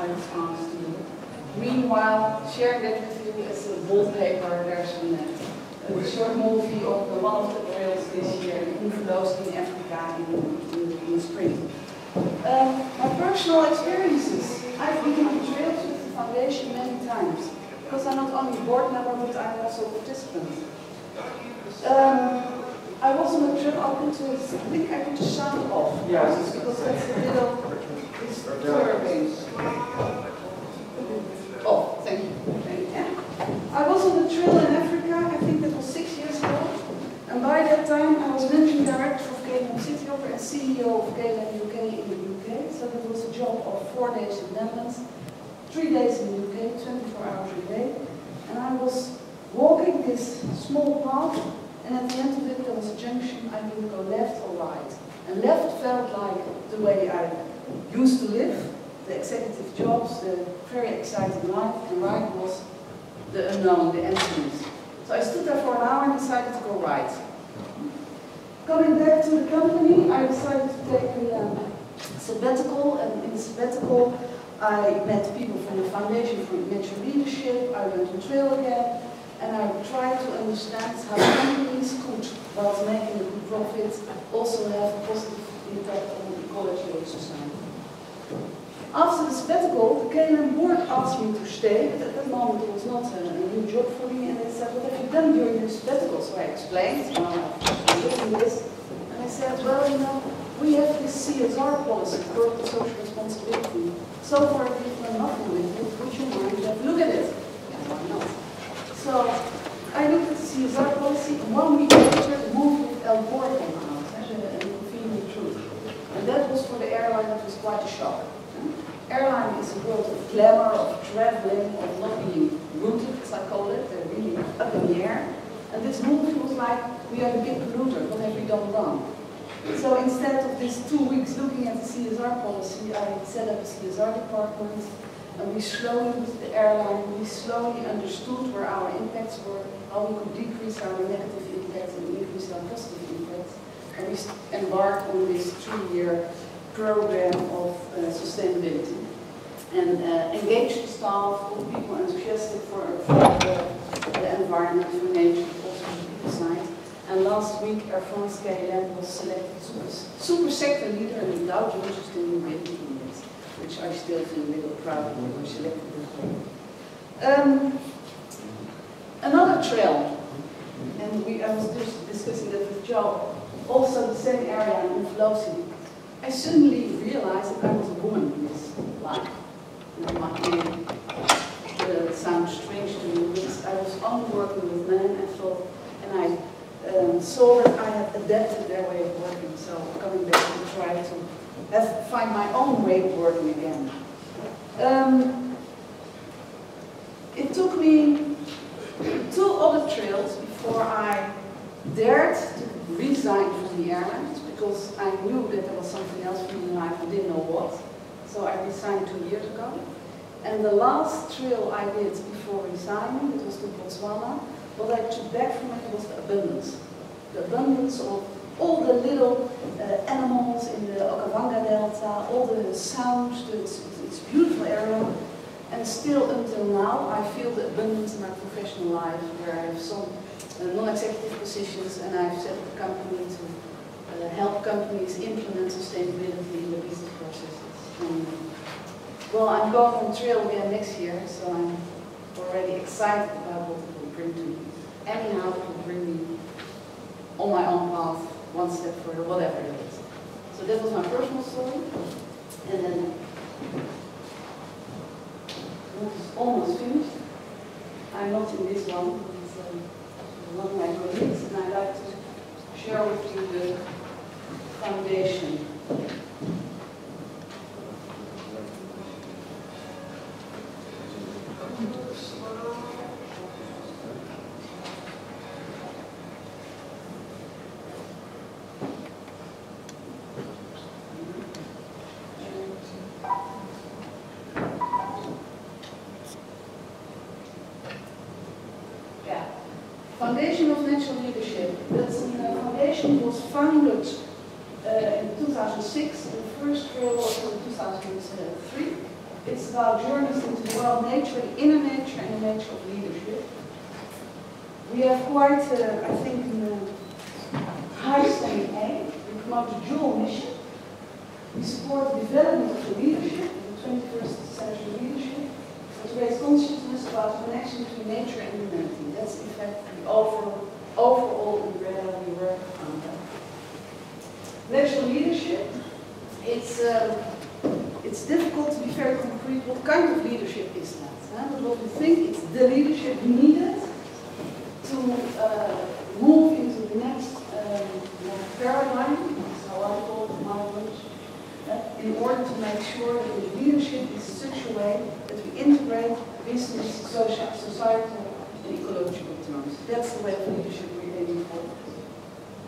was asked to do. Meanwhile, sharing that with you as a wallpaper, there's a short movie of one of the trails this year in Africa in the spring. My personal experiences. I've been on trails with the foundation many times, because I'm not only board member, but I'm also a participant. I was on a trail, I think I put the sound off, yes, because that's a little disturbing. Oh, thank you. I was on a trail in Africa, I think that was 6 years ago, and by that time I was managing director of Galen City Opera and CEO of Galen UK in the UK, so that was a job of 4 days in the Netherlands, 3 days in the UK, 24 hours a day, and I was walking this small path, and at the end of it there was a junction. I didn't go left or right, and left felt like the way I used to live, the executive jobs, the very exciting life, and right was the unknown, the emptiness. So I stood there for an hour and decided to go right. Coming back to the company, I decided to take a sabbatical, and in the sabbatical I met people from the Foundation for Nature Leadership. I went on trail again, and I tried to understand how companies could, whilst making a good profit, also have a positive impact on the ecology of society. After the sabbatical, the KLM board asked me to stay, but at that moment it was not a new job for me, and they said, what have you done during your sabbatical? So I explained, I'm doing this, and I said, well, you know, we have this CSR policy, corporate social responsibility. So far we've done nothing with it. Would you mind have a look at it? Yeah, why not? So I looked at the CSR policy, and 1 week later the movie with El Gore came out, and Convenient Truth. And that was for the airline, that was quite a shock. Airline is a world of glamour, of traveling, of not being rooted, as I call it. They're really up in the air. And this movie was like, we are the big polluter, what have we done wrong? So instead of these 2 weeks looking at the CSR policy, I set up a CSR department, and we slowly, with the airline, we slowly understood where our impacts were, how we could decrease our negative impacts and increase our positive impacts. And we embarked on this 3-year program of sustainability, and engaged the staff, all people enthusiastic for the environment, for nature, also for the people side. And last week, Elfrieke Van Galen was selected super sector leader in the Dow Jones Sustainability Index, which I still feel a little proud of when we selected as well. Another trail, and I was just discussing that with Joe, also the same area in Vlosing. I suddenly realized that I was a woman in this life. It sounds strange to me, but I was only working with men, and I saw that I had adapted their way of working. So coming back to try to find my own way of working again. It took me 2 other trails before I dared to resign from the airlines, because I knew that there was something else for me in life, I didn't know what. So I resigned 2 years ago. And the last trail I did before resigning, it was to Botswana. What I took back from it was the abundance. The abundance of all the little animals in the Okavanga Delta, all the sounds, it's a beautiful area. And still until now, I feel the abundance in my professional life, where I have some non-executive positions, and I've set up a company to help companies implement sustainability in the business processes. Well, I'm going on trail again next year, so I'm already excited about what it will bring to me. Anyhow, it will bring me on my own path, one step further, whatever it is. So that was my personal story. And then it's almost finished. I'm not in this one, it's one of my colleagues, and I'd like to share with you the foundation. Foundation of Natural Leadership. That's a foundation was founded in 2006, and the first trail was in 2003. It's about journeys into the world, nature, the inner nature, and the nature of leadership. We have quite, I think, a high-standing aim. We promote the dual mission. We support the development of the leadership, the 21st century leadership, and to raise consciousness about the connection between nature and humanity. That's, in fact, the overall umbrella we work under. Natural leadership, it's difficult to be very concrete. What kind of leadership is that? But what we think is the leadership needed to move into the next paradigm, that's how I call it in my language, in order to make sure that the leadership is in such a way that we integrate business, societal, and ecological terms. That's the way of leadership we're aiming for.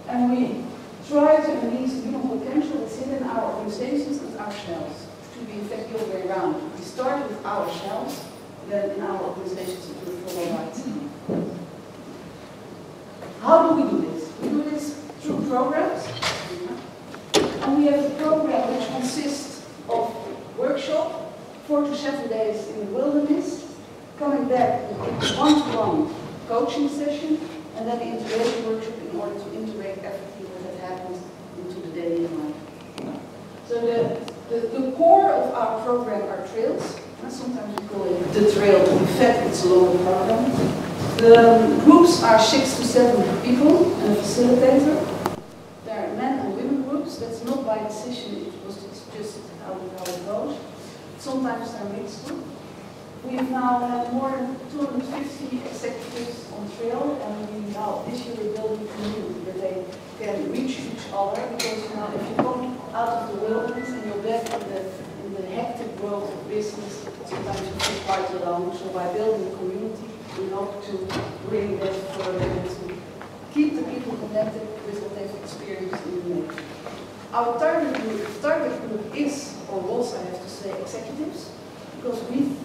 And we try to unleash the human potential that's hidden in our organizations and ourselves. To be in fact the other way around. We start with ourselves, then in our organizations we will follow right. How do we do this? We do this through programs. And we have a program which consists of workshop, 4 to 7 days in the wilderness, coming back with one-to-one coaching session, and then the integration workshop in order to integrate everything that happens into the daily life. So the core of our program are trails. Sometimes we call it the trail, but in fact it's a longer program. The groups are 6 to 7 people and a facilitator. There are men and women groups. That's not by decision, it's just how it goes. Sometimes they're mixed too. We've now had more than 250 executives on trail, and we now this year we're building a community where they can reach each other, because if you come out of the wilderness and you're back in the hectic world of business, sometimes you feel quite alone. So by building a community, we hope to bring that further and to keep the people connected with what they've experienced in the nature. Our target group is, or was, I have to say, executives, because we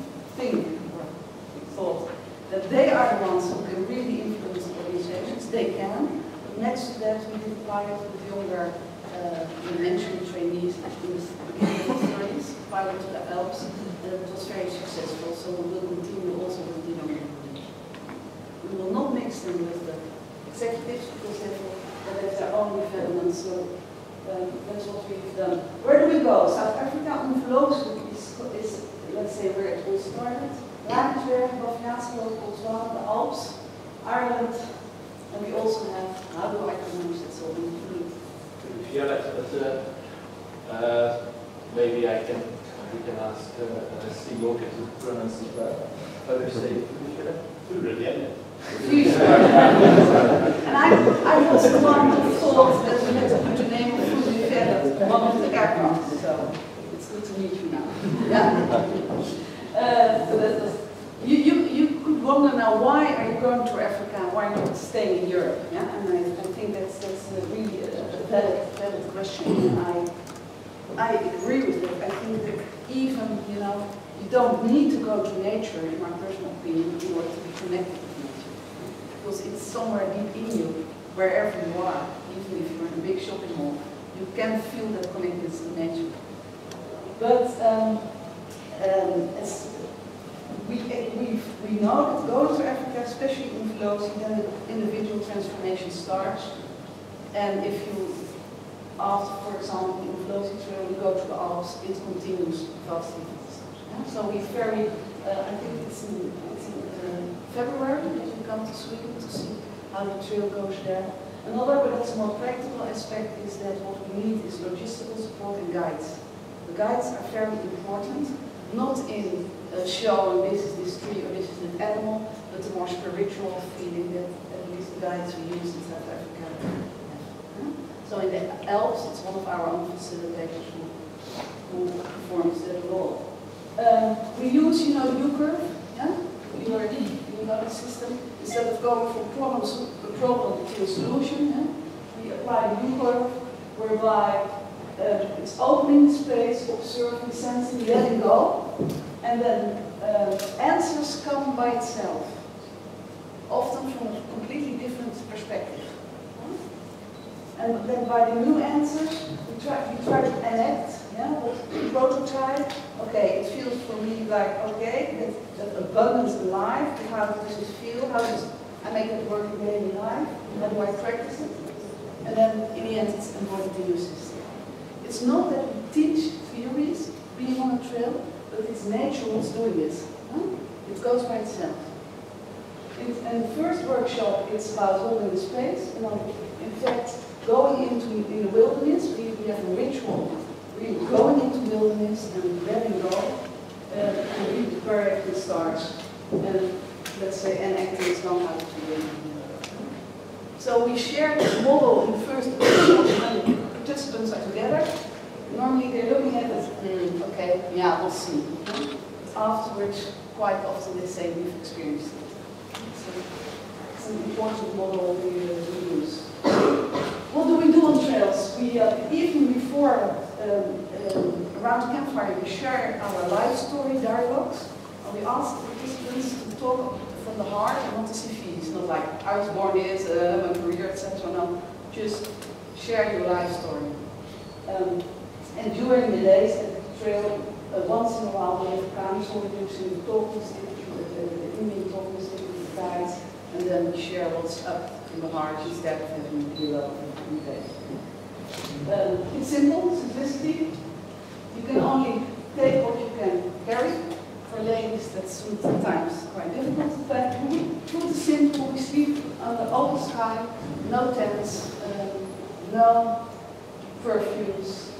thought that they are the ones who can really influence organizations. They can. But next to that, we did a pilot with younger mentoring trainees in the beginning of the 30s, pilot to the Alps, and it was very successful. So we will continue also with the younger generation. We will not mix them with the executives because they have their own development. So that's what we've done. Where do we go? South Africa, Umvlozi is let's say where it all started. Lakenburg, Bafjaatsveld, Botswana, the Alps, Ireland, and we also have, how do I pronounce it so easily? Yeah, maybe we can ask Simon to pronounce it well. How do you say it? And I was the one who thought that we had to put the name of Furulievelle on the aircraft, so it's good to meet you now. Yeah. You could wonder now, why are you going to Africa and why not staying in Europe? Yeah? And I think that's really a valid question. And I agree with it. I think that even, you don't need to go to nature, in my personal opinion, in order to be connected with nature. Because it's somewhere deep in you, wherever you are, even if you're in a big shopping mall, you can feel that connectedness to nature. But we know that going to Africa, especially in Umvlozi, then the individual transformation starts. And if you, after, for example, in Umvlozi trail, you go to the Alps, it continues vastly. Yeah? So we very, I think it's in February that we come to Sweden to see how the trail goes there. Another, but that's a more practical aspect, is that what we need is logistical support and guides. The guides are very important, not in showing this is this tree or this is an animal, but the more spiritual feeling that at least the guides we use in South Africa have. So in the Alps, it's one of our own facilitators who performs that role. We use, U-curve, yeah? You know the system. Instead of going from problem to a solution, yeah? We apply the U-curve, whereby it's opening space, observing, sensing, letting go, and then answers come by itself, often from a completely different perspective. And then by the new answers, we try to enact Yeah, what prototype? Okay, it feels for me like, okay, that abundance in life, how does it feel? How does I make it work in daily life? How do I practice it? And then in the end, it's important to use this. It's not that we teach theories being on a trail, but it's nature what's doing this. It goes by itself. In the first workshop, it's about holding the space. And in fact, going into in the wilderness, we have a ritual. Really going into wilderness and letting go, and really where it starts. And let's say enacting some how to do it. So we share this model in the first workshop when the participants are together. Normally they're looking at it, okay, yeah, we'll see. Afterwards, quite often they say we've experienced it. It's an important model we use. What do we do on trails? We, the evening before, around the campfire, we share our life story dialogues. And we ask the participants to talk from the heart and not the CVs. Not like, I was born this, my career, etc. No, just share your life story. And during the days at the trail, once in a while we have a council using the talking stick, the Indian talking stick with the guides, and then we share what's up in the heart instead of having below in the day. It's simple, simplicity. You can only take what you can carry. For ladies, that's sometimes quite difficult. But food is simple. We sleep under open sky, no tents, no perfumes,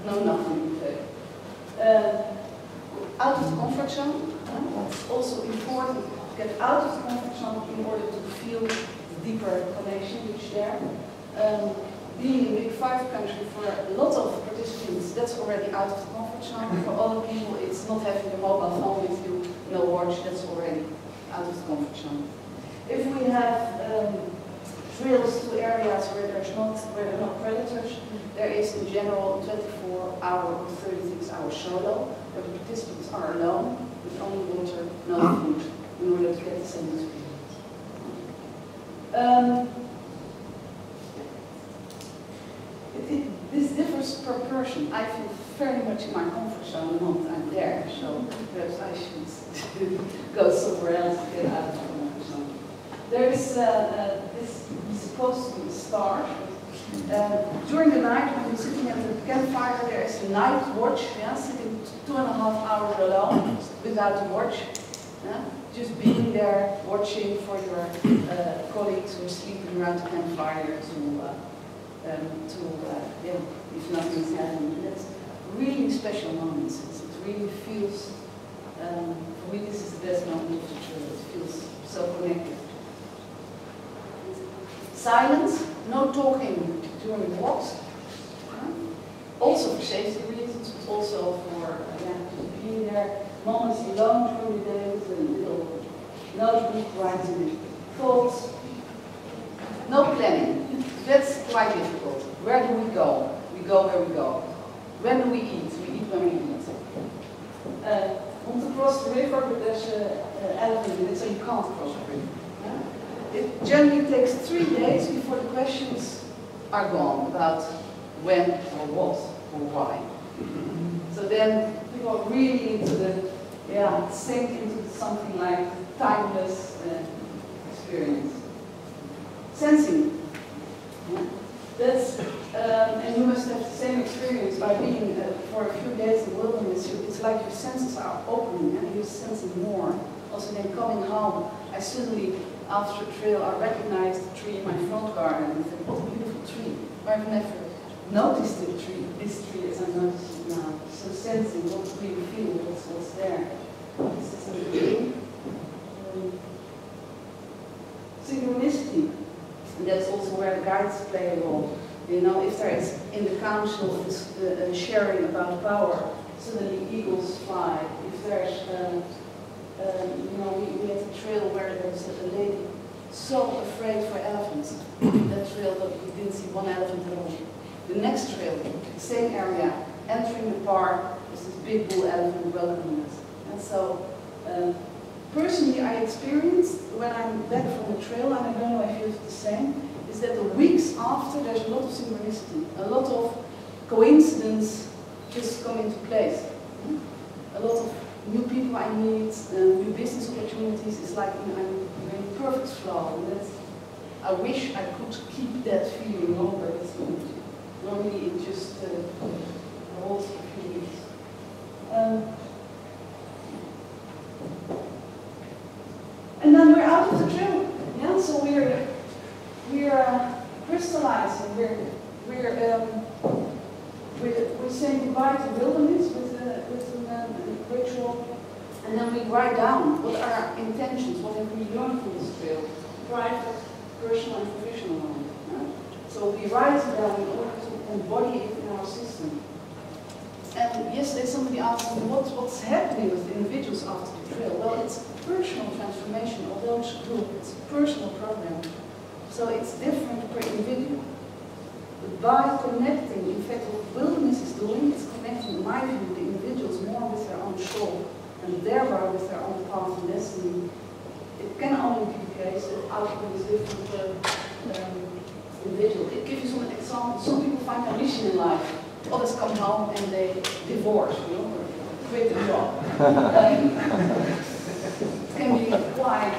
no nothing. Out of the comfort zone. It's also important to get out of the comfort zone in order to feel the deeper connection which is there. Being in Big Five country for a lot of participants, that's already out of the comfort zone. For other people, it's not having a mobile phone with you, no watch, that's already out of the comfort zone. If we have trails to areas where there are no predators, there is in general 24-hour or 36-hour solo, where the participants are alone, with only water, no food, in order to get the same experience. This differs per person. I feel very much in my comfort zone the moment I'm there, so perhaps I should go somewhere else to get out of the comfort zone. There is this is supposed to be a star. During the night, when you're sitting at the campfire, there is a night watch, yeah, sitting 2.5 hours alone without a watch. Yeah? Just being there, watching for your colleagues who are sleeping around the campfire if nothing's happening. That's really special moments. It really feels, for me this is the best moment of the trail. It feels so connected. Silence, no talking during walks. Also for safety reasons, but also for just being there. Moments alone during the day with a little notebook writing thoughts. No planning. That's quite difficult. Where do we go? We go where we go. When do we eat? We eat when we eat. Want to cross the river, but there's an elephant in it, so you can't cross the river. Yeah? It generally takes 3 days before the questions are gone about when or what or why. So then people are really into the, sink into something like timeless experience. Sensing. Yeah. That's, and you must have the same experience by being for a few days in the wilderness. It's like your senses are opening and you're sensing more. Also then coming home, I suddenly, after a trail, I recognized the tree in my front garden and think, what a beautiful tree. I've never noticed the tree, this tree as I notice it now. So sensing what we feel, what's there. This is a tree. Synchronicity. And that's also where the guides play a role. You know, if there is in the council sharing about power, suddenly eagles fly. If there's, we had a trail where there was a lady so afraid for elephants. That trail that we didn't see one elephant at all. The next trail, the same area, entering the park, was this big bull elephant welcoming us. And so, personally, I experienced when I'm back from the trail, and I don't know if you have the same, is that the weeks after there's a lot of synchronicity, a lot of coincidence just come into place. A lot of new people I meet, new business opportunities, it's like I'm in a perfect flow. And that's, I wish I could keep that feeling longer, but normally it just holds a few weeks. And then we're out of the drill. Yeah, so we're crystallizing. We're saying goodbye to wilderness with a ritual, and then we write down what are our intentions, what have we learned from this trail, private, personal, and professional life. Yeah? So we write it down in order to embody it in our system. And yesterday somebody asked me what's happening with the individuals after the trail. Well, it's personal transformation, although it's a group, it's a personal program. So it's different per individual. But by connecting, in fact, what wilderness is doing, it's connecting, in my view, the individuals more with their own soul, and thereby with their own path and destiny. It can only be the case that outcome is different individual. It gives you some examples. Some people find their mission in life. Others come home and they divorce, or quit the job. It can be quite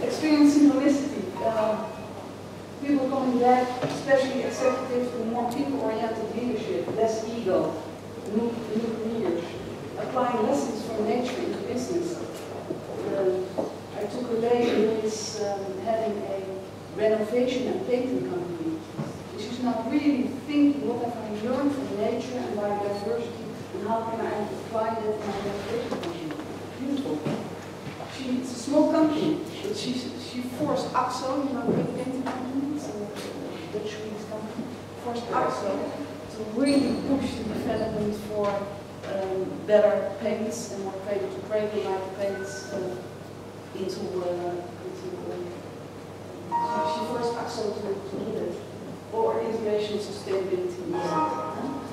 experiencing holistic. People coming back, especially executives, to more people-oriented leadership, less ego, new careers, applying lessons from nature into business. I took a lady who is having a renovation and painting company. She's now really thinking what have I learned from nature and biodiversity, and how can I apply that in my renovation company. Beautiful. It's a small company, but she forced AXO, big painting company, it's a Dutch Swedish company, forced AXO to really push the development for better paints and more cradle-like paints into she forced AXO to do that, or integration sustainability.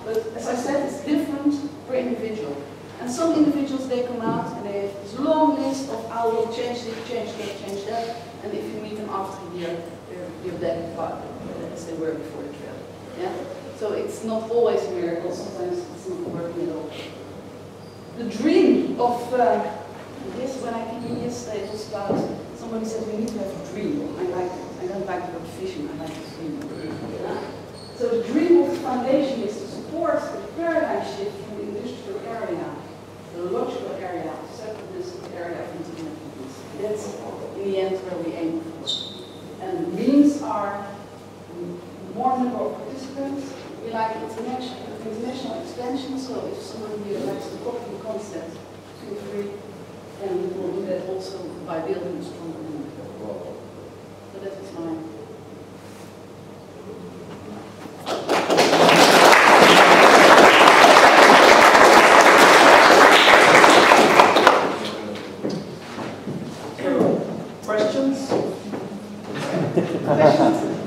But as I said, it's different per individual. And some individuals, they come out and they have this long list of, I will change this, change that, change that. And if you meet them after a year, they're back as they were before the trail. Yeah? So it's not always a miracle, sometimes it's not working at all. The dream of, yes, when I came in yesterday, it was about, somebody said we need to have a dream. I like it. I don't like the word vision, I like the dream. Yeah? So the dream of the foundation is to support the paradigm shift from the industrial area, the logical area, separateness area of interdependence. That's in the end where we aim for. And the means are more number of participants. We like international expansion, so if somebody here likes to copy the concept, feel free. And we will do that also by building a stronger network. So that is mine. Questions?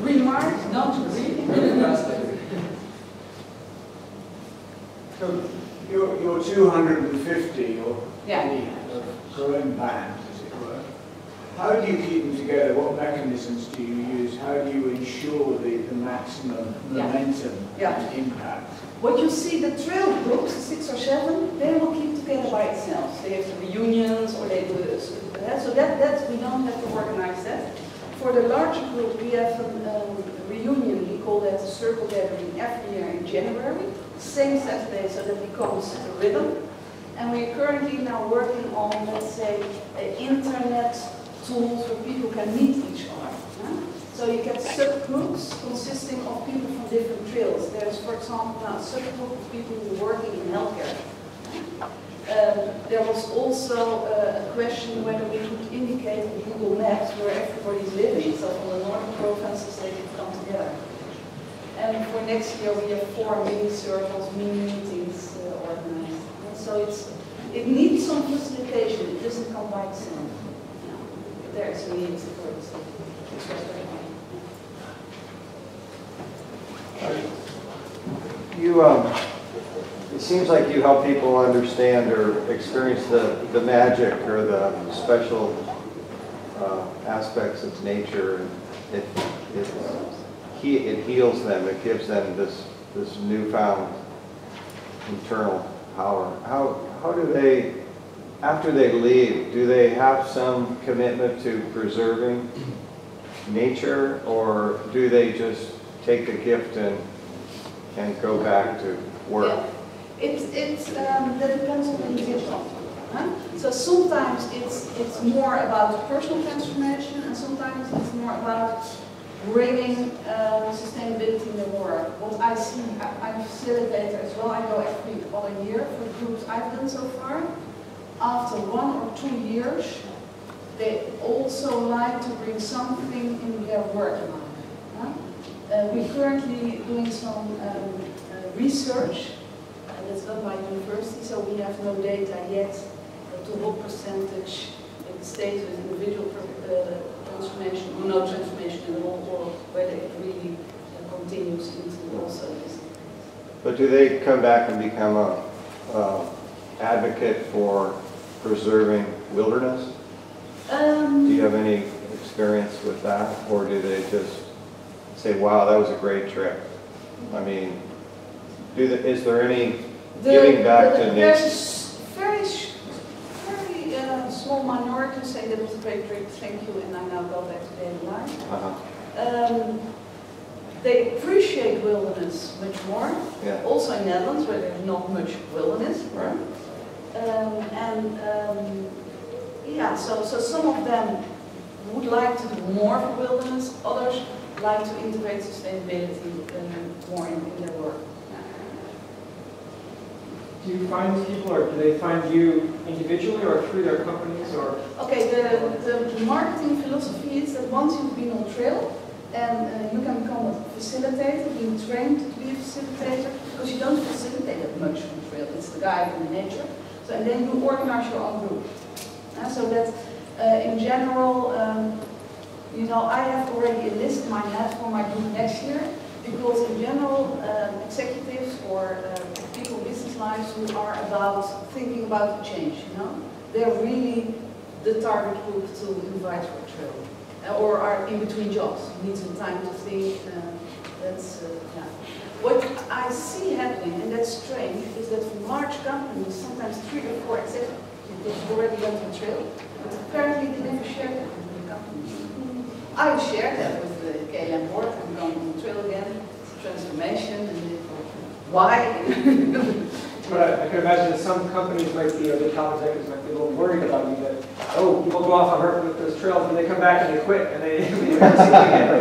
Remarks? Don't read. So you're 250, or growing band, as it were. How do you keep them together? What mechanisms do you use? How do you ensure the maximum momentum and impact? What you see, the trail groups, 6 or 7, they will keep together by itself. They have the reunions, or they do this. So that we don't have to organize that. For the larger group, we have a reunion. We call that a circle gathering every year in January. Same Saturday, so that becomes a rhythm. And we're currently now working on, let's say, internet tools where people can meet each other. So you get subgroups consisting of people from different trails. There's, for example, now a subgroup of people who are working in healthcare. There was also a question whether we could indicate in Google Maps where everybody's living. So from the northern provinces, they could come together. And for next year, we have 4 mini circles, mini meetings organized. So it needs some facilitation. It doesn't come by itself. No. There is a need for it. It seems like you help people understand or experience the magic or the special aspects of nature. It heals them. It gives them this newfound internal power. How do they, after they leave, do they have some commitment to preserving nature, or do they just take the gift and go back to work? Yeah. That depends on the individual. Huh? So sometimes it's more about personal transformation, and sometimes it's more about bringing sustainability in the work. What I see, I'm a facilitator as well. I go every other year for the groups I've done so far. After 1 or 2 years, they also like to bring something in their work life. Huh? We're currently doing some research that's done by university, so we have no data yet to what percentage it stays with individual transformation, or no transformation at all, or whether it really continues into also this. But do they come back and become a advocate for preserving wilderness? Do you have any experience with that, or do they just say, "Wow, that was a great trip"? I mean, is there any giving back to nature? There's very small minority who say that was a great trip, thank you, and I now go back to daily life. They appreciate wilderness much more. Yeah. Also in Netherlands, where there's not much wilderness. Right. Yeah, so some of them would like to do more for wilderness, others like to integrate sustainability more in their work. Do you find these people, or do they find you individually or through their companies, or? Okay, the marketing philosophy is that once you've been on trail, and you can become a facilitator, being trained to be a facilitator, because you don't facilitate that much on trail, it's the guide in nature. So, and then you organize your own group. So that in general, you know, I have already a list in my head for my group next year, because in general, executives or people in business lives who are thinking about change, you know, they're really the target group to invite for a trail, or are in between jobs, need some time to think. Yeah. What I see happening, and that's strange, is that for large companies, sometimes 3 or 4 executives already went on trail, but apparently they never shared that with the company. I shared that with the KLM board. I'm going on the trail again, transformation, and why? But I can imagine that some companies might be, or the top executives might be a little worried about you, that, oh, people go off on hurt with those trails, and they come back and they quit, and they never see it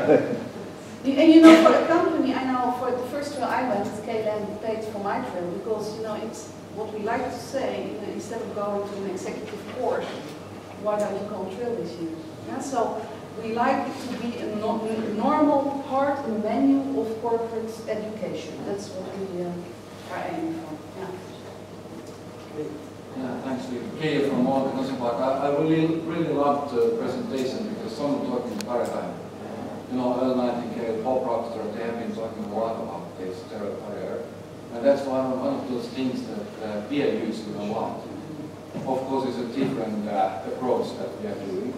again. And you know, for a company, I know for the first trail I went, KLM paid for my trail, because, you know, it's what we like to say, you know, instead of going to an executive course, why don't you go on trail this year? Yeah, so we like it to be a normal part and menu of corporate education. That's what we are aiming for. Yeah. Yeah, thanks, Kay from Park. I really loved the presentation, because someone talking paradigm. You know, Earl Nightingale, Paul Proctor, they have been talking a lot about this territory. And that's one of those things that we are using a lot. Of course, it's a different approach that we are doing.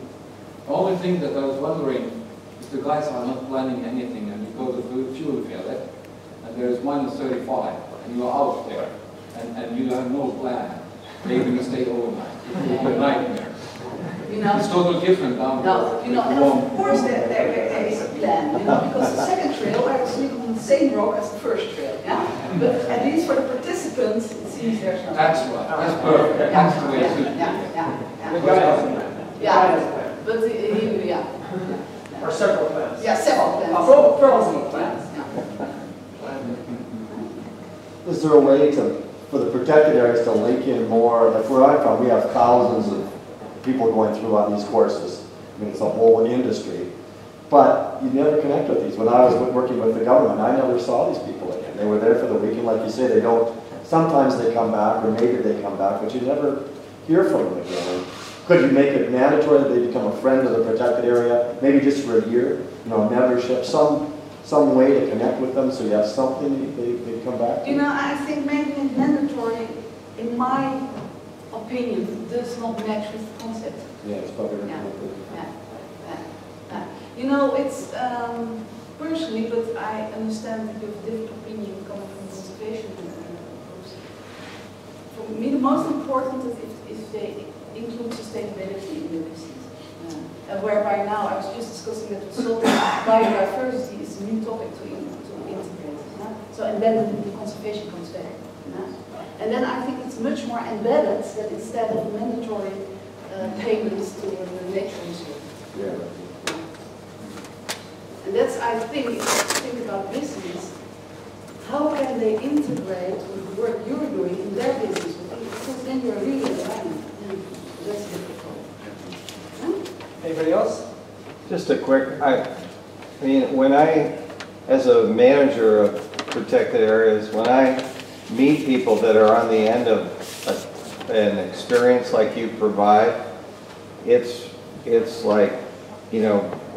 The only thing that I was wondering is the guys are not planning anything, and you go to the fuel field, and there is -35, and you are out there, and you have no plan. They're going to stay overnight. It will be a nightmare. You know, it's totally different down there. No, you know, and of course there is a plan, you know, because the second trail I was sleeping on the same rock as the first trail, yeah? But at least for the participants, it seems there's no. That's right, that's perfect, that's the way it should be. The guy has a plan. Yeah, but yeah. Or several plans. Yeah, several plans. Several plans. Is there a way for the protected areas to link in more? Like where I'm from, we have thousands of people going through on these courses. I mean, it's a whole industry. But you never connect with these. When I was working with the government, I never saw these people again. They were there for the weekend, like you say. They don't. Sometimes they come back, or maybe they come back, but you never hear from them again. Could you make it mandatory that they become a friend of the protected area, maybe just for a year? You know, membership, some way to connect with them, so you have something they come back to? You know, I think making it mandatory, in my opinion, does not match with the concept. Yeah, it's probably yeah. You know, it's personally, but I understand that you have a different opinion coming from conservation groups. for me the most important is if they include sustainability in their business. And whereby now, I was just discussing that with Sol, biodiversity is a new topic to integrate. So, and then the conservation comes back. And then I think it's much more embedded that instead of mandatory payments to the nature reserve. Yeah. And that's, I think, if you think about business, how can they integrate with the work you're doing in their business? Because then you're really aligned. That's difficult. Anybody else? Just a quick, I mean, when as a manager of protected areas, when I meet people that are on the end of an experience like you provide, it's like,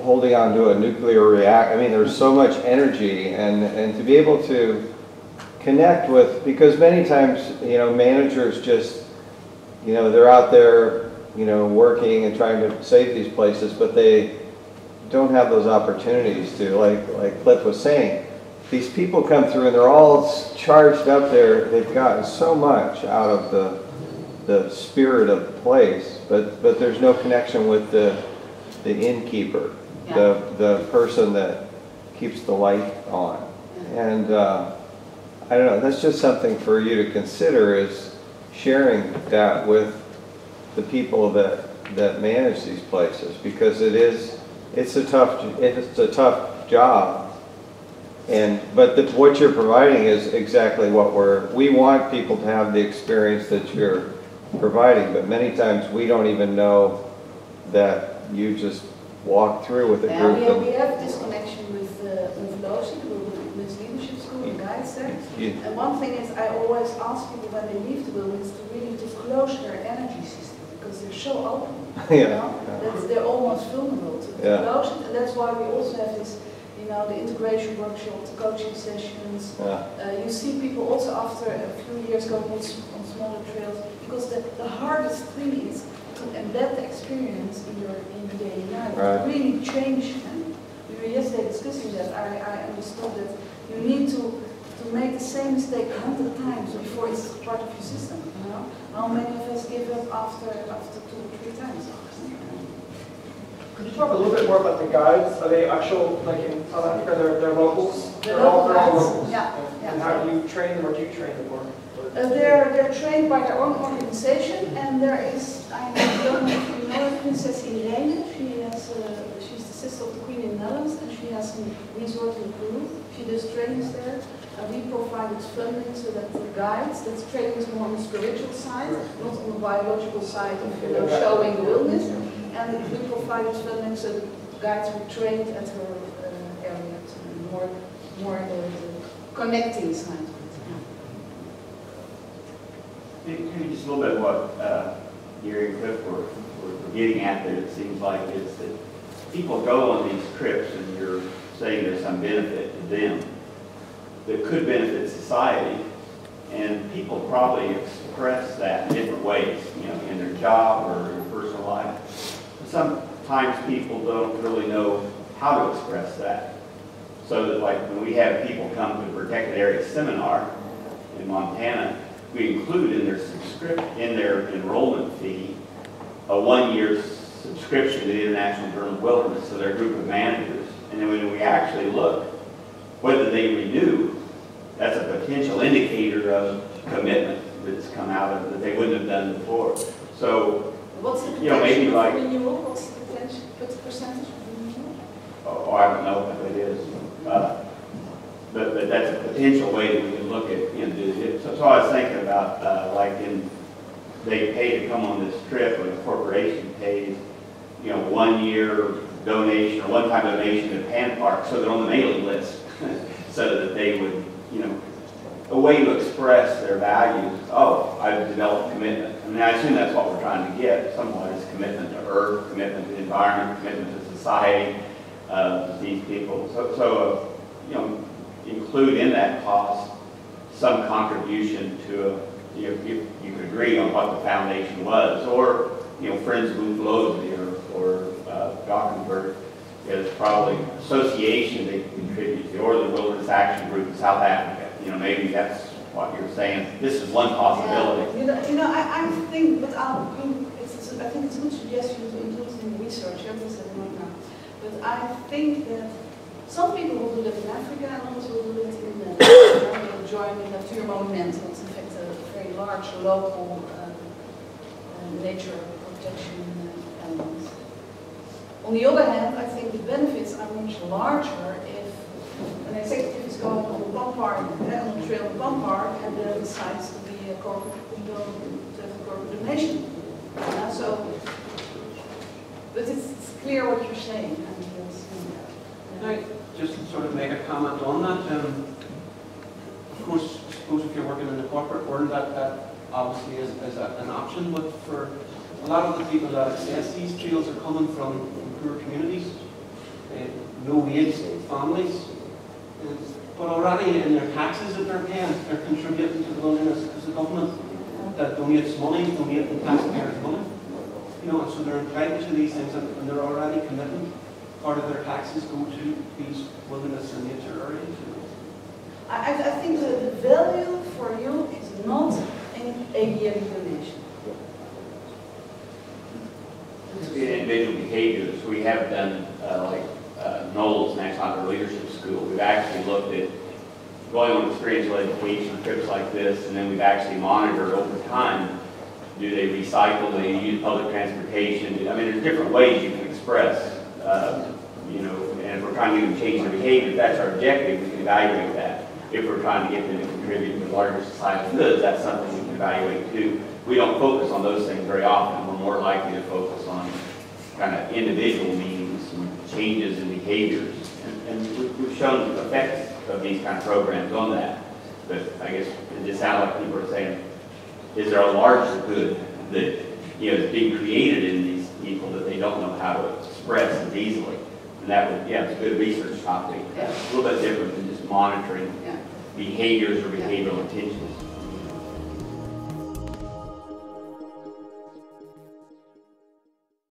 holding on to a nuclear reactor. I mean, there's so much energy, and to be able to connect with, because many times, managers just, they're out there, working and trying to save these places, but they don't have those opportunities to, like Cliff was saying. These people come through and they're all charged up there. They've gotten so much out of the spirit of the place, but there's no connection with the innkeeper, the person that keeps the light on. And I don't know, that's just something for you to consider, is sharing that with the people that manage these places, because it's a tough job. But what you're providing is exactly what we want people to have the experience that you're providing, but many times we don't even know that you just walk through with a group. Yeah, we have this connection with LOSI, the Women's Leadership School, and guides there. And one thing is, I always ask people when they leave the building is to really disclose their energy system, because they're so open. They're almost vulnerable to disclose it, and that's why we also have this, the integration workshop, the coaching sessions. You see people also after a few years going on smaller trails, because the hardest thing is to embed the experience in your daily life. Right. Really change. We were yesterday discussing that. I understood that you need to make the same mistake 100 times before it's part of your system. How many of us give up after 2 or 3 times? Could you talk a little bit more about the guides? Are they actual, like in South Africa, they're locals? They're local guides. Locals. Yeah. And how do you train them, or do you train them? They're trained by their own organization, and there is, I don't know if you know, Princess Irene. She's the sister of the Queen in the Netherlands, and she has a resort in Peru. She does trainings there. We provided funding so that the guides, that's training is more on the spiritual side, not on the biological side of showing the wilderness. And we provided funding so the guides were trained at her area to more the connecting side. Maybe just a little bit what Gary and Cliff were getting at there, it seems like, is that people go on these trips and you're saying there's some benefit to them that could benefit society, and people probably express that in different ways, in their job or in personal life. Sometimes people don't really know how to express that. So that, like, when we have people come to a protected area seminar in Montana, we include in their enrollment fee a 1-year subscription to the International Journal of Wilderness, so they're a group of managers. And then when we actually look whether they renew, that's a potential indicator of commitment that's come out of it that they wouldn't have done before. So, what's the potential maybe like renewal? What's the potential? What's the percentage of renewal? Oh, I don't know what it is. But that's a potential way that we can look at it. So I was thinking about they pay to come on this trip, or the corporation pays, 1 year donation or one-time donation to Pan Park, so they're on the mailing list, so that they would, a way to express their values. Oh, I've developed commitment. I mean, I assume that's what we're trying to get. Somewhat is commitment to Earth, commitment to the environment, commitment to society, these people. So include in that cost some contribution to you could agree on what the foundation was, or Friends of Ufology or Gothenburg is probably association they contribute to, or the Wilderness Action Group in South Africa. Maybe that's what you're saying. This is one possibility. Yeah. I think, but I think it's a good suggestion to include it in the research. Because but I think that some people will do that in Africa and others will do it in join the Natuur Monument. It's in fact a very large local nature protection element. On the other hand, I think the benefits are much larger if an executive is going on the Pump Park, on the trail of Pump Park, and then decides to be a corporate, to have a corporate donation. But it's clear what you're saying. Can I just sort of make a comment on that? Of course, I suppose if you're working in the corporate world, that obviously is an option, but for a lot of the people that access these trails are coming from poor communities, low-wage families, but already in their taxes that they're paying, they're contributing to the wilderness because the government that donates money, donating taxpayers' money. And so they're entitled to these things, and they're already committing part of their taxes go to these wilderness and nature areas. I think the value for you is not in a yearly donation. In individual behaviors, we have done Knowles National Outdoor Leadership School. We've actually looked at going on experiential education trips like this, and then we've actually monitored over time. Do they recycle? Do they use public transportation? I mean, there's different ways you can express, and if we're trying to change their behavior, if that's our objective, we can evaluate that. If we're trying to get them to contribute to larger societal goods, that's something we can evaluate too. We don't focus on those things very often. We're more likely to focus on kind of individual meanings and changes in behaviors. And we've shown the effects of these kind of programs on that. But I guess it just sounds like people are saying, is there a larger good that is being created in these people that they don't know how to express as easily? And that would, it's a good research topic. Yeah. A little bit different than just monitoring behaviors or behavioral intentions.